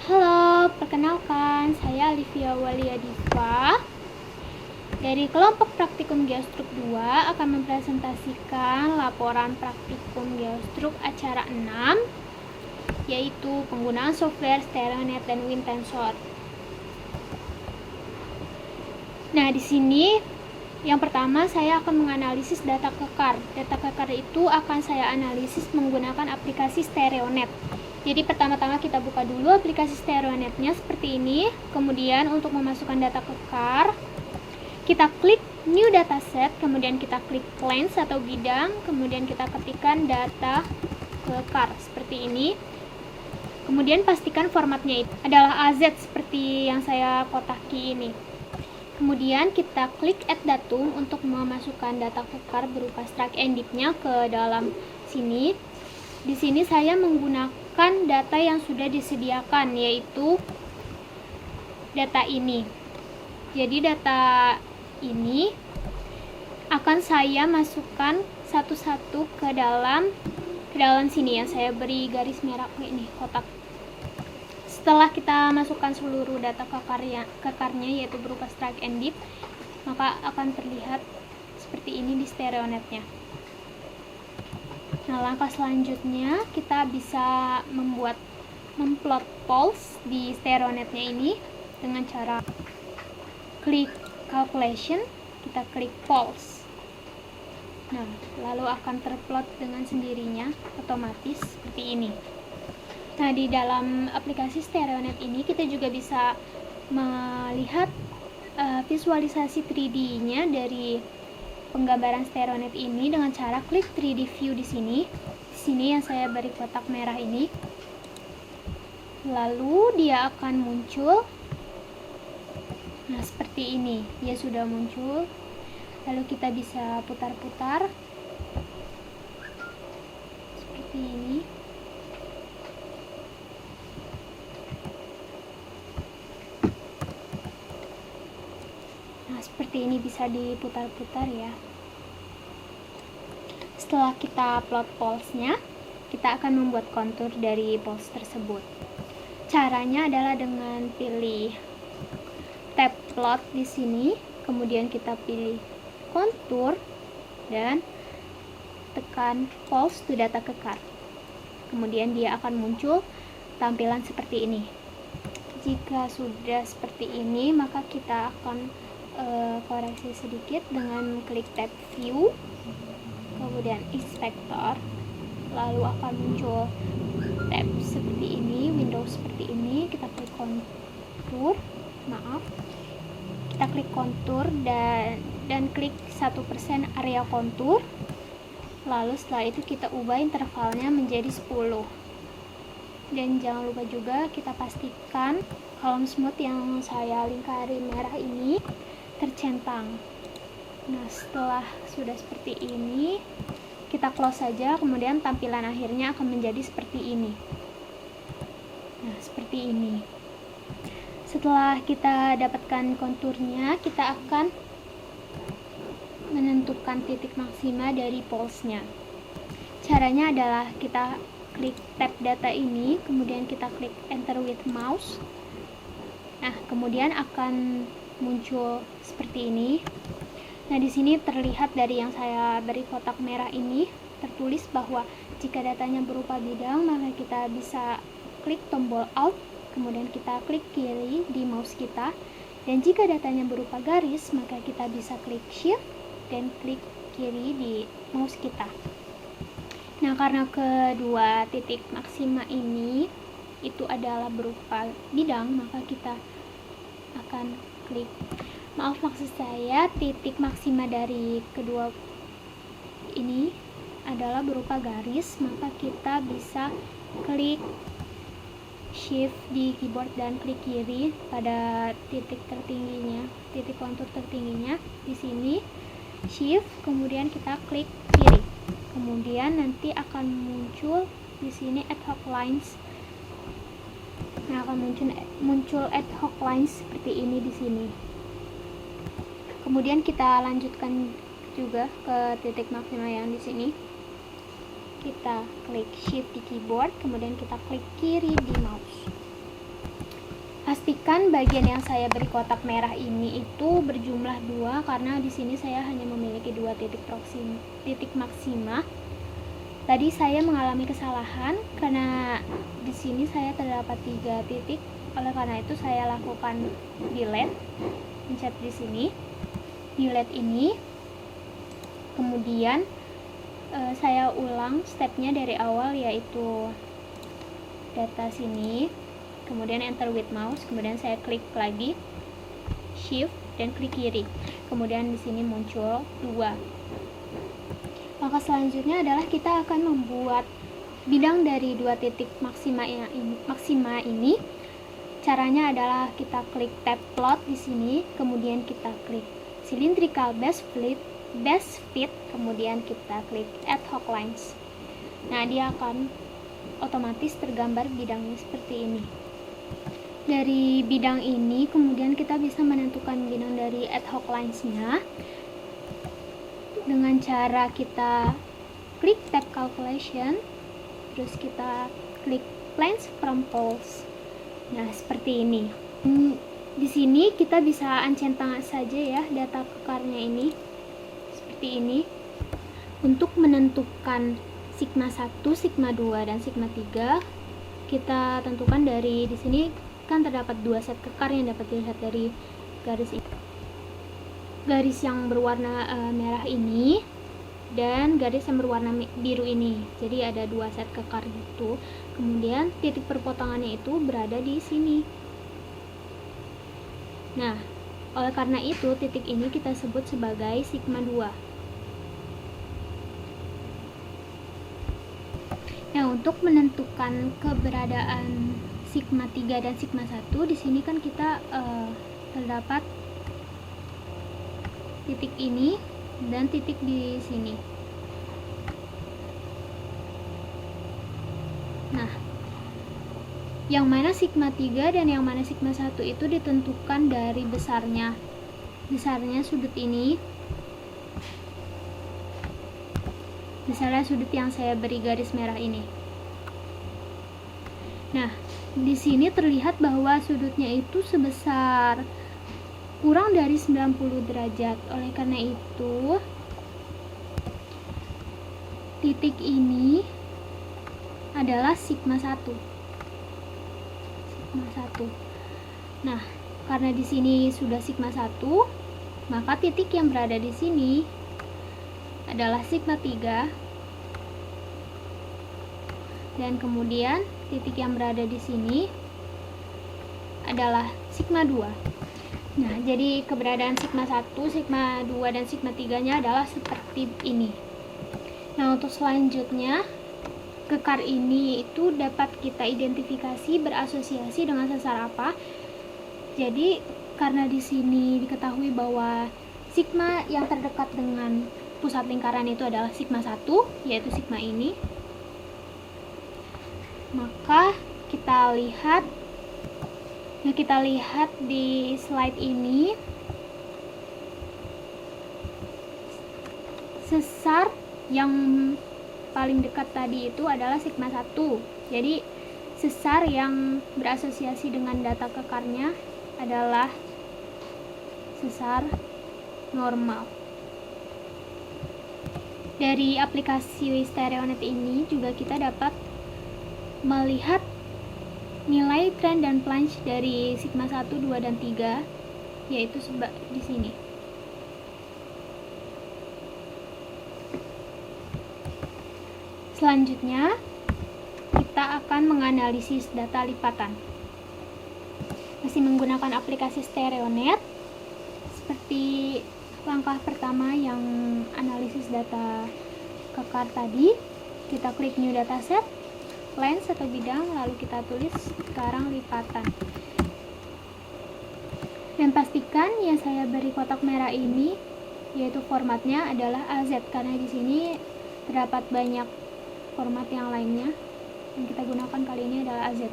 Halo, perkenalkan, saya Alivia Waliadifa dari kelompok praktikum Geostruk 2 akan mempresentasikan laporan praktikum Geostruk acara 6, yaitu penggunaan software Stereonet dan WinTensor. Nah, di sini yang pertama saya akan menganalisis data kekar. Data kekar itu akan saya analisis menggunakan aplikasi Stereonet. Jadi pertama-tama kita buka dulu aplikasi Stereonetnya seperti ini. Kemudian untuk memasukkan data kekar, kita klik New Dataset, kemudian kita klik Plans atau bidang, kemudian kita ketikkan data kekar seperti ini. Kemudian pastikan formatnya itu adalah AZ seperti yang saya kotaki ini. Kemudian kita klik Add Datum untuk memasukkan data kekar berupa struct and div-nya ke dalam sini. Di sini saya menggunakan data yang sudah disediakan, yaitu data ini. Jadi data ini akan saya masukkan satu-satu ke dalam sini yang saya beri garis merah ini, kotak. Setelah kita masukkan seluruh data kekarnya yaitu berupa struct and div, maka akan terlihat seperti ini di Stereonetnya. Nah, langkah selanjutnya kita bisa memplot poles di Stereonetnya ini dengan cara klik calculation, kita klik poles. Nah, lalu akan terplot dengan sendirinya otomatis seperti ini. Nah, di dalam aplikasi Stereonet ini kita juga bisa melihat visualisasi 3D-nya dari penggambaran Stereonet ini dengan cara klik 3D view di sini. Di sini yang saya beri kotak merah ini. Lalu dia akan muncul. Nah, seperti ini. Dia sudah muncul. Lalu kita bisa putar-putar. Seperti ini. Nah, seperti ini bisa diputar-putar ya. Setelah kita plot polesnya, kita akan membuat kontur dari poles tersebut. Caranya adalah dengan pilih tab plot di sini, kemudian kita pilih kontur dan tekan poles to data kekar. Kemudian dia akan muncul tampilan seperti ini. Jika sudah seperti ini, maka kita akan koreksi sedikit dengan klik tab view, kemudian inspector, lalu akan muncul tab seperti ini, window seperti ini. Kita klik kontur, kita klik kontur dan klik 1% area kontur. Lalu setelah itu kita ubah intervalnya menjadi 10. Dan jangan lupa juga kita pastikan kolom smooth yang saya lingkari merah ini tercentang. Nah, setelah sudah seperti ini, kita close saja, kemudian tampilan akhirnya akan menjadi seperti ini. Nah, seperti ini. Setelah kita dapatkan konturnya, kita akan menentukan titik maksima dari polesnya. Caranya adalah kita klik tab data ini, kemudian kita klik enter with mouse. Nah, kemudian akan muncul seperti ini. Nah, di sini terlihat dari yang saya beri kotak merah ini tertulis bahwa jika datanya berupa bidang, maka kita bisa klik tombol Alt, kemudian kita klik kiri di mouse kita. Dan jika datanya berupa garis, maka kita bisa klik Shift dan klik kiri di mouse kita. Nah, karena kedua titik maksima ini itu adalah berupa bidang, maka kita akan klik, maksud saya titik maksima dari kedua ini adalah berupa garis, maka kita bisa klik Shift di keyboard dan klik kiri pada titik tertingginya, titik kontur tertingginya di sini, Shift, kemudian kita klik kiri. Kemudian nanti akan muncul di sini ad hoc lines. Nah, akan muncul ad hoc lines seperti ini di sini. Kemudian kita lanjutkan juga ke titik maksima yang di sini. Kita klik Shift di keyboard, kemudian kita klik kiri di mouse. pastikan bagian yang saya beri kotak merah ini itu berjumlah 2 karena di sini saya hanya memiliki 2 titik maksima. Tadi saya mengalami kesalahan karena di sini saya terdapat 3 titik. Oleh karena itu saya lakukan delete, pencet di sini, delete ini. Kemudian saya ulang stepnya dari awal, yaitu data sini, kemudian enter with mouse, kemudian saya klik lagi shift dan klik kiri, kemudian di sini muncul 2. Langkah selanjutnya adalah kita akan membuat bidang dari 2 titik maksima ini. Caranya adalah kita klik tab plot di sini, kemudian kita klik cylindrical base fit, kemudian kita klik ad hoc lines. Nah, dia akan otomatis tergambar bidangnya seperti ini. Dari bidang ini kemudian kita bisa menentukan bidang dari ad hoc lines-nya dengan cara kita klik tab calculation, terus kita klik planes from poles. Nah, seperti ini. Di sini kita bisa uncentang saja ya data kekarnya ini. Seperti ini. Untuk menentukan sigma 1, sigma 2 dan sigma 3, kita tentukan dari di sini kan terdapat 2 set kekar yang dapat dilihat dari garis ini. Garis yang berwarna merah ini dan garis yang berwarna biru ini. Jadi ada 2 set kekar itu. Kemudian titik perpotongannya itu berada di sini. Nah, oleh karena itu titik ini kita sebut sebagai sigma 2. Nah, untuk menentukan keberadaan sigma 3 dan sigma 1, di sini kan kita terdapat titik ini dan titik di sini. Nah, yang mana sigma 3 dan yang mana sigma 1 itu ditentukan dari besarnya sudut ini. Misalnya sudut yang saya beri garis merah ini. Nah, di sini terlihat bahwa sudutnya itu sebesar kurang dari 90 derajat. Oleh karena itu, titik ini adalah sigma 1. Sigma 1. Nah, karena di sini sudah sigma 1, maka titik yang berada di sini adalah sigma 3, dan kemudian titik yang berada di sini adalah sigma 2. Nah, jadi keberadaan sigma 1, sigma 2 dan sigma 3-nya adalah seperti ini. Nah, untuk selanjutnya, kekar ini itu dapat kita identifikasi berasosiasi dengan sesar apa. Jadi karena di sini diketahui bahwa sigma yang terdekat dengan pusat lingkaran itu adalah sigma 1, yaitu sigma ini, maka kita lihat di slide ini, sesar yang paling dekat tadi itu adalah sigma 1. Jadi sesar yang berasosiasi dengan data kekarnya adalah sesar normal. Dari aplikasi StereoNet ini juga kita dapat melihat nilai trend dan plunge dari sigma 1, 2, dan 3, yaitu di sini. Selanjutnya, kita akan menganalisis data lipatan. Masih menggunakan aplikasi StereoNet. Seperti langkah pertama yang analisis data kekar tadi, kita klik new dataset, lens atau bidang, lalu kita tulis sekarang lipatan. Dan pastikan yang saya beri kotak merah ini, yaitu formatnya adalah AZ, karena di sini terdapat banyak format yang lainnya. Yang kita gunakan kali ini adalah AZ.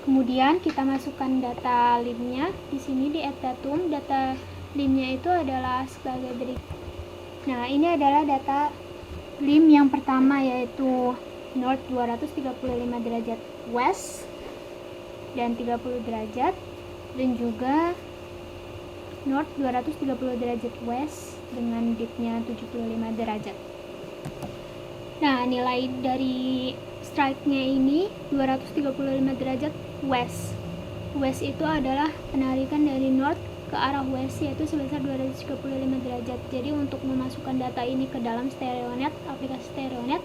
Kemudian kita masukkan data limnya di sini di add datum. Data limnya itu adalah sebagai berikut. Nah, ini adalah data lim yang pertama, yaitu north 235 derajat west, dan 30 derajat, dan juga north 230 derajat west dengan dipnya 75 derajat. Nah, nilai dari strike-nya ini 235 derajat west. West itu adalah penarikan dari north ke arah west, yaitu sebesar 235 derajat. Jadi untuk memasukkan data ini ke dalam StereoNet, aplikasi StereoNet,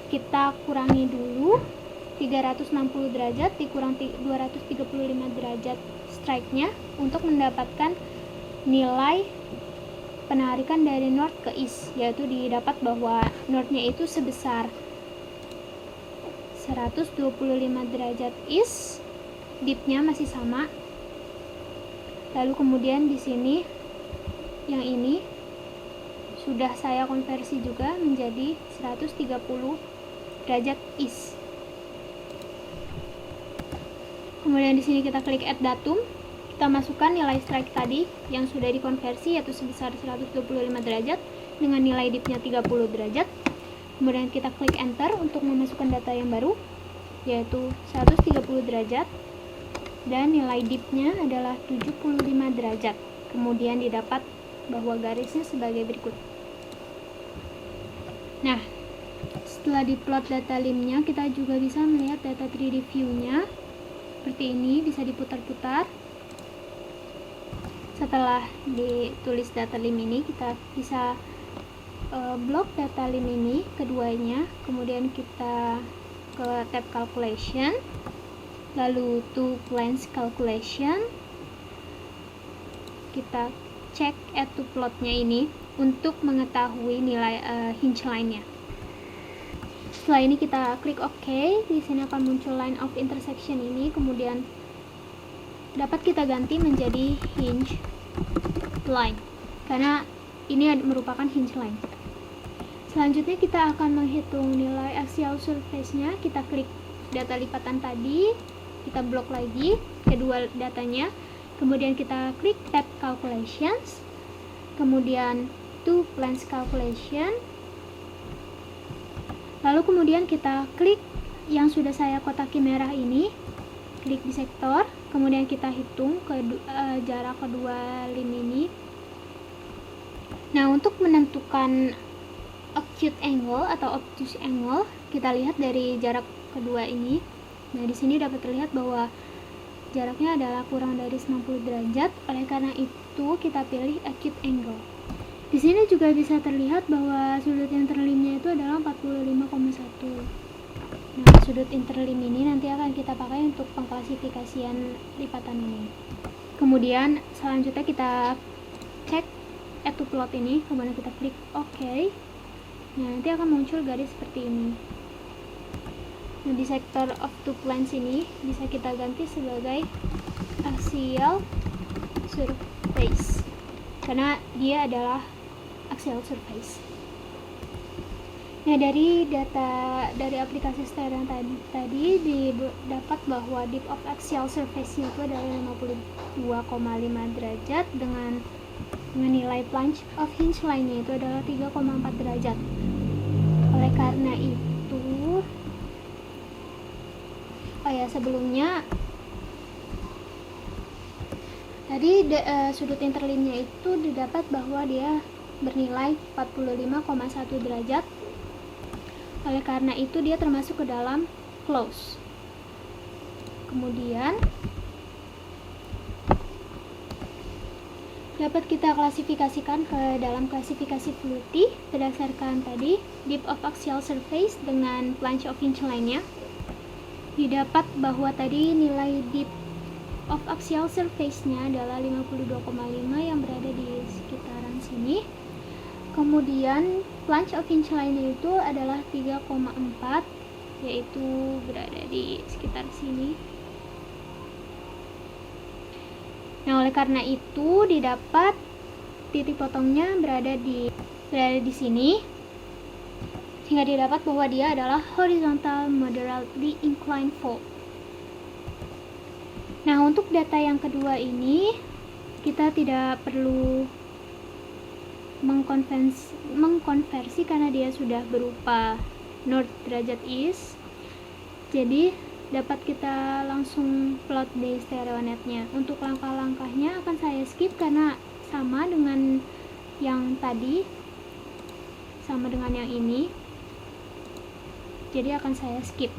kita kurangi dulu 360 derajat dikurang 235 derajat strike-nya untuk mendapatkan nilai penarikan dari north ke east, yaitu didapat bahwa north-nya itu sebesar 125 derajat east, dip-nya masih sama. Lalu kemudian di sini yang ini sudah saya konversi juga menjadi 130 derajat east. Kemudian di sini kita klik add datum. Kita masukkan nilai strike tadi yang sudah dikonversi, yaitu sebesar 125 derajat dengan nilai dipnya 30 derajat. Kemudian kita klik enter untuk memasukkan data yang baru, yaitu 130 derajat dan nilai dipnya adalah 75 derajat. Kemudian didapat bahwa garisnya sebagai berikut. Nah, setelah diplot data limnya, kita juga bisa melihat data 3D view-nya seperti ini, bisa diputar-putar. Setelah ditulis data lim ini, kita bisa blok data lim ini keduanya, kemudian kita ke tab calculation, lalu to plans calculation, kita cek add to plotnya ini untuk mengetahui nilai hinge line-nya. Setelah ini kita klik OK. Di sini akan muncul line of intersection ini, kemudian dapat kita ganti menjadi hinge line karena ini merupakan hinge line. Selanjutnya kita akan menghitung nilai axial surface-nya. Kita klik data lipatan tadi, kita blok lagi kedua datanya, kemudian kita klik tab calculations, kemudian to plans calculation, lalu kemudian kita klik yang sudah saya kotaki merah ini, klik di sektor, kemudian kita hitung jarak kedua lim ini. Nah, untuk menentukan acute angle atau obtuse angle, kita lihat dari jarak kedua ini. Nah, di sini dapat terlihat bahwa jaraknya adalah kurang dari 90 derajat, oleh karena itu kita pilih acute angle. Di sini juga bisa terlihat bahwa sudut interlimnya itu adalah 45,1. Nah, sudut interlim ini nanti akan kita pakai untuk pengklasifikasian lipatan ini. Kemudian selanjutnya kita cek add to plot ini, kemudian kita klik OK. Nah, nanti akan muncul garis seperti ini. Nah, di sektor of two plans ini bisa kita ganti sebagai axial surface karena dia adalah axial surface. Nah, dari data dari aplikasi Stereo tadi didapat bahwa dip of axial surface-nya itu adalah 52,5 derajat dengan nilai plunge of hinge line-nya itu adalah 3,4 derajat. Oleh karena itu, sebelumnya tadi sudut interlimnya itu didapat bahwa dia bernilai 45,1 derajat. Oleh karena itu dia termasuk ke dalam close. Kemudian dapat kita klasifikasikan ke dalam klasifikasi Fluty berdasarkan tadi dip of axial surface dengan plunge of hinge line-nya. Didapat bahwa tadi nilai dip of axial surface-nya adalah 52,5 yang berada di sekitaran sini. Kemudian plunge of hinge line itu adalah 3,4, yaitu berada di sekitar sini. Nah, oleh karena itu didapat titik potongnya berada di sini, sehingga didapat bahwa dia adalah horizontal moderately inclined fault. Nah, untuk data yang kedua ini kita tidak perlu mengkonversi karena dia sudah berupa north derajat east. Jadi dapat kita langsung plot di StereoNet-nya. Untuk langkah-langkahnya akan saya skip karena sama dengan yang tadi, sama dengan yang ini, jadi akan saya skip.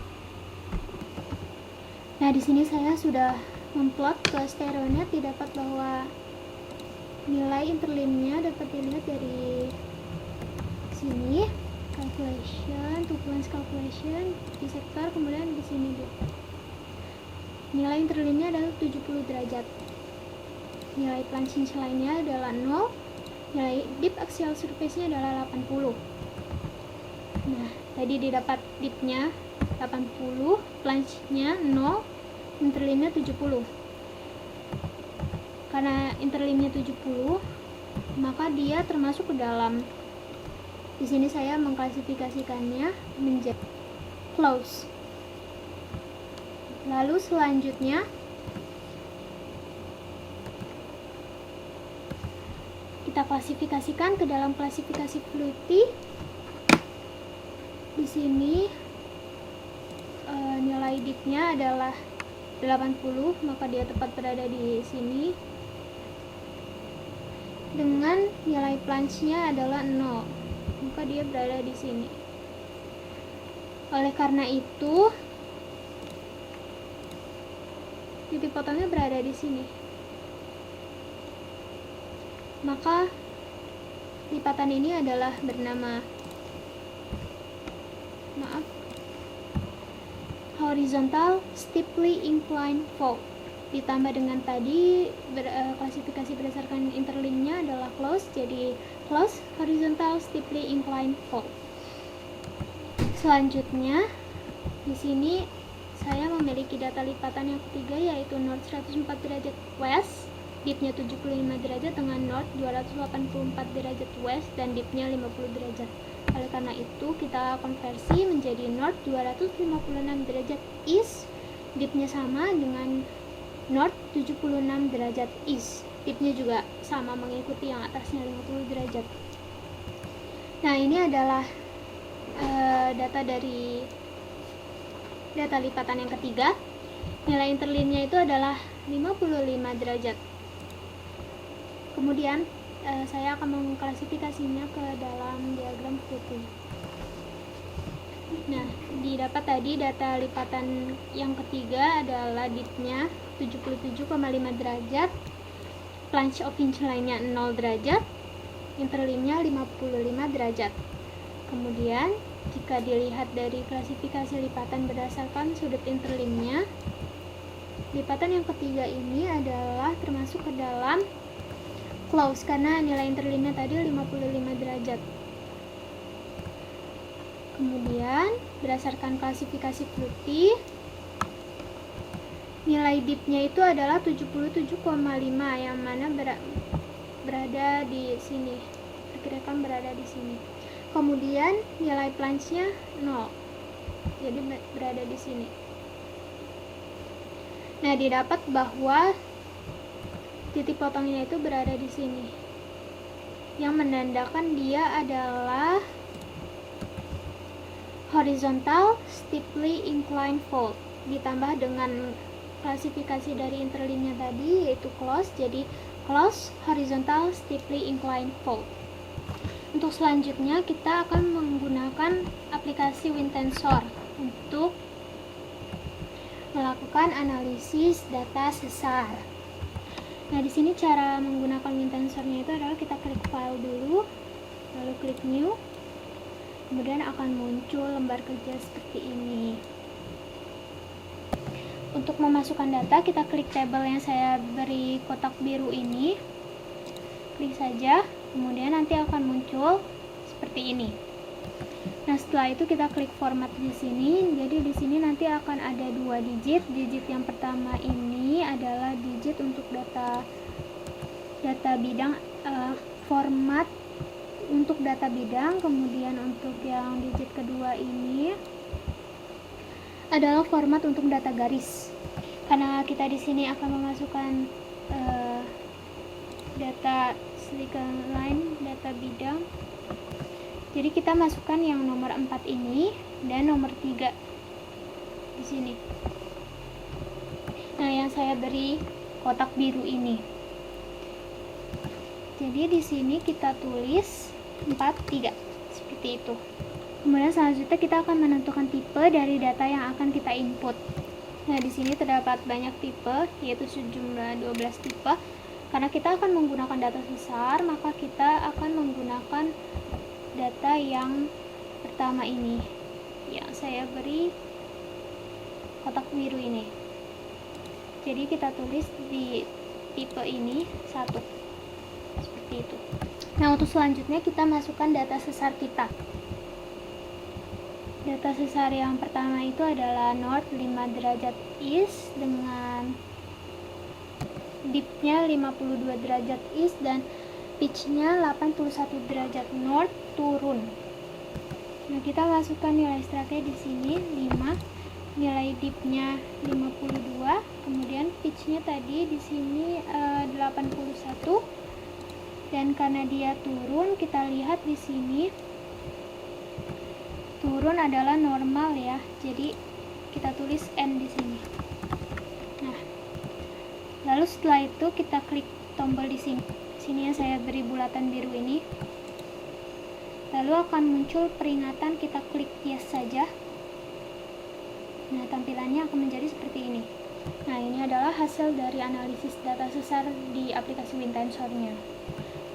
Nah, di sini saya sudah memplot ke StereoNet, didapat bahwa nilai interlimnya dapat dilihat dari sini, calculation, turbulence calculation di sektor, kemudian di sini dia. Nilai interlimnya adalah 70 derajat. Nilai plunging lainnya adalah 0. Nilai deep axial surface-nya adalah 80. Nah, tadi didapat deep-nya 80, plunge-nya 0, interlimnya 70. Karena interlimnya 70, maka dia termasuk ke dalam. Di sini saya mengklasifikasikannya menjadi close. Lalu selanjutnya kita klasifikasikan ke dalam klasifikasi fluidity. Di sini nilai deep-nya adalah 80, maka dia tepat berada di sini. Dengan nilai plunge-nya adalah 0, maka dia berada di sini. Oleh karena itu, titik potongnya berada di sini. Maka lipatan ini adalah bernama horizontal steeply inclined fault, ditambah dengan tadi klasifikasi berdasarkan interlimnya adalah close, jadi close horizontal steeply inclined fault. Selanjutnya di sini saya memiliki data lipatan yang ketiga, yaitu north 104 derajat west, deepnya 75 derajat dengan north 284 derajat west, dan deepnya 50 derajat. Oleh karena itu kita konversi menjadi north 256 derajat east, deepnya sama dengan north 76 derajat east, deepnya juga sama mengikuti yang atasnya 50 derajat. Nah, ini adalah data dari data lipatan yang ketiga. Nilai interlimnya itu adalah 55 derajat. Kemudian saya akan mengklasifikasinya ke dalam diagram fluidity. Nah, didapat tadi data lipatan yang ketiga adalah deepnya 77,5 derajat, plunge of pinch lainnya 0 derajat, interlimnya 55 derajat. Kemudian jika dilihat dari klasifikasi lipatan berdasarkan sudut interlimnya, lipatan yang ketiga ini adalah termasuk ke dalam close karena nilai interlimnya tadi 55 derajat. Kemudian berdasarkan klasifikasi fluidity, nilai deepnya itu adalah 77,5, yang mana berada di sini, perkirakan berada di sini. Kemudian nilai plunge-nya 0, jadi berada di sini. Nah, didapat bahwa titik potongnya itu berada di sini, yang menandakan dia adalah horizontal steeply inclined fault, ditambah dengan klasifikasi dari interlimnya tadi yaitu close, jadi close horizontal steeply inclined fault. Untuk selanjutnya kita akan menggunakan aplikasi WinTensor untuk melakukan analisis data sesar. Nah, di sini cara menggunakan WinTensornya itu adalah kita klik file dulu, lalu klik new, kemudian akan muncul lembar kerja seperti ini. Untuk memasukkan data, kita klik tabel yang saya beri kotak biru ini, klik saja, kemudian nanti akan muncul seperti ini. Nah, setelah itu kita klik format di sini. Jadi di sini nanti akan ada 2 digit. Digit yang pertama ini adalah digit untuk data bidang, format untuk data bidang. Kemudian untuk yang digit kedua ini adalah format untuk data garis. Karena kita di sini akan memasukkan data silicon line, data bidang. Jadi kita masukkan yang nomor 4 ini dan nomor 3 di sini. Nah, yang saya beri kotak biru ini. Jadi di sini kita tulis 43 seperti itu. Kemudian selanjutnya kita akan menentukan tipe dari data yang akan kita input. Nah, di sini terdapat banyak tipe, yaitu sejumlah 12 tipe. Karena kita akan menggunakan data sesar, maka kita akan menggunakan data yang pertama ini. Yang saya beri kotak biru ini. Jadi kita tulis di tipe ini 1. Seperti itu. Nah, untuk selanjutnya kita masukkan data sesar kita. Data sesar yang pertama itu adalah north 5 derajat east dengan dipnya 52 derajat east dan pitchnya 81 derajat north turun. Nah, kita masukkan nilai strike di sini 5, nilai dipnya 52, kemudian pitchnya tadi di sini 81, dan karena dia turun, kita lihat di sini turun adalah normal ya, jadi kita tulis N di sini. Nah, lalu setelah itu kita klik tombol di sini. Sini yang saya beri bulatan biru ini. Lalu akan muncul peringatan, kita klik yes saja. Nah, tampilannya akan menjadi seperti ini. Nah, ini adalah hasil dari analisis data sesar di aplikasi WinTensor-nya.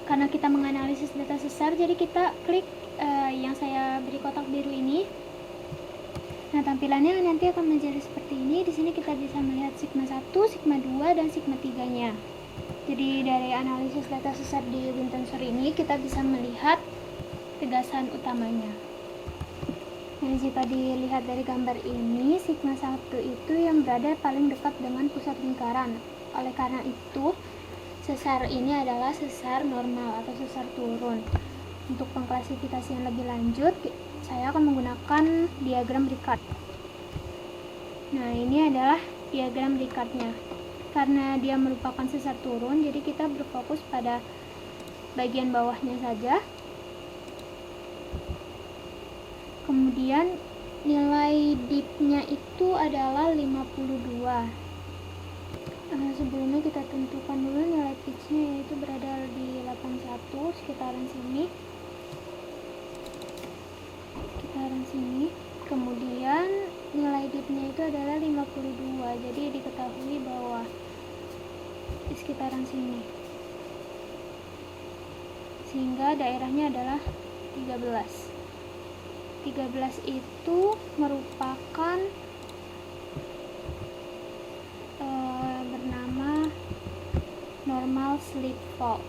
Karena kita menganalisis data sesar, jadi kita klik yang saya beri kotak biru ini. Nah, tampilannya nanti akan menjadi seperti ini. Di sini kita bisa melihat sigma 1, sigma 2, dan sigma 3-nya. Jadi dari analisis data sesar di WinTensor ini kita bisa melihat tegasan utamanya. Nah, jika dilihat dari gambar ini, sigma 1 itu yang berada paling dekat dengan pusat lingkaran. Oleh karena itu, sesar ini adalah sesar normal atau sesar turun. Untuk pengklasifikasian lebih lanjut, saya akan menggunakan diagram Ricard. Nah, ini adalah diagram Ricard-nya. Karena dia merupakan sesar turun, jadi kita berfokus pada bagian bawahnya saja. Kemudian nilai dipnya itu adalah 52. Sebelumnya kita tentukan dulu nilai pitchnya, yaitu berada di 81, sekitaran sini. Kemudian nilai dipnya itu adalah 52, jadi diketahui bahwa di sekitaran sini, sehingga daerahnya adalah 13 itu merupakan bernama normal slip fault.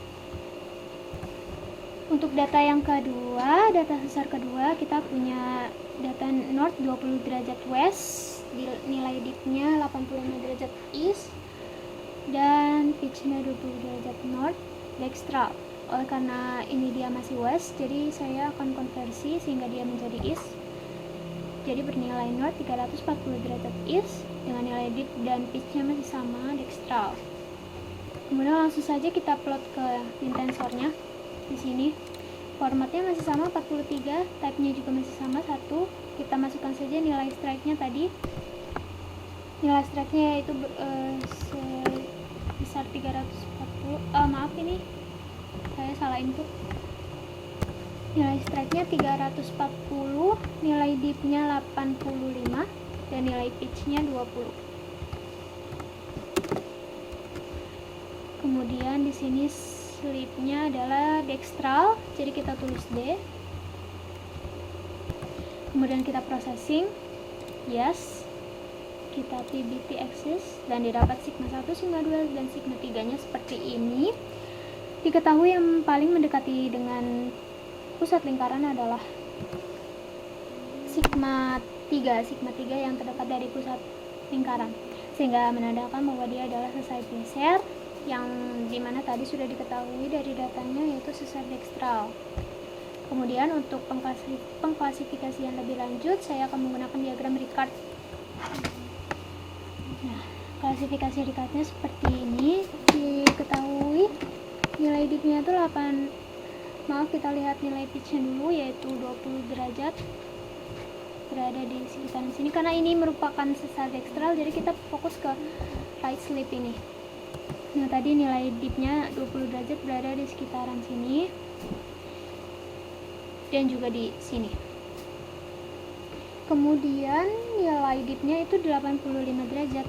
Untuk data yang kedua, data sesar kedua, kita punya data north 20 derajat west, nilai dipnya 85 derajat east, dan pitchnya 20 derajat north dextral. Oleh karena ini dia masih west, jadi saya akan konversi sehingga dia menjadi east. Jadi bernilai north 340 derajat east dengan nilai dip dan pitchnya masih sama dextral. Kemudian langsung saja kita plot ke WinTensor-nya. Di sini formatnya masih sama 43, type-nya juga masih sama 1. Kita masukkan saja nilai strike-nya tadi. Nilai strike-nya yaitu sebesar 340. Maaf, ini saya salah input. Nilai strike-nya 340, nilai dip-nya 85, dan nilai pitch-nya 20. Kemudian di sini slip-nya adalah dextral, jadi kita tulis D. Kemudian kita processing, yes. Kita PBT axis dan didapat sigma 1, sigma 2, dan sigma 3-nya seperti ini. Diketahui yang paling mendekati dengan pusat lingkaran adalah sigma 3 yang terdekat dari pusat lingkaran, sehingga menandakan bahwa dia adalah sesar geser, yang dimana tadi sudah diketahui dari datanya yaitu sesar dextral. Kemudian untuk pengklasifikasian lebih lanjut, saya akan menggunakan diagram Ricard. Nah, klasifikasi Ricard-nya seperti ini. Diketahui nilai dipnya itu 8. Maaf, kita lihat nilai pitch-nya dulu, yaitu 20 derajat berada di sekitaran sini. Karena ini merupakan sesar dextral, jadi kita fokus ke right slip ini. Nah, tadi nilai dipnya 20 derajat berada di sekitaran sini dan juga di sini. Kemudian nilai dipnya itu 85 derajat.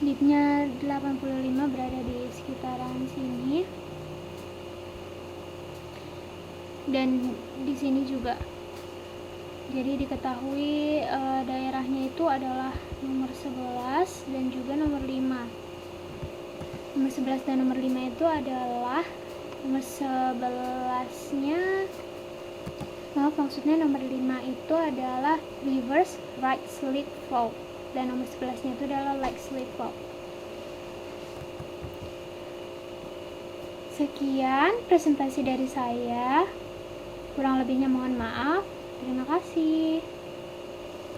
Dipnya 85 berada di sekitaran sini. Dan di sini juga. Jadi diketahui daerahnya itu adalah nomor 11 dan juga nomor 5. Nomor 11 dan nomor 5 itu adalah nomor 11-nya, maksudnya nomor 5 itu adalah reverse right slip fault dan nomor 11-nya itu adalah leg slip fault. Sekian presentasi dari saya, kurang lebihnya mohon maaf. Terima kasih.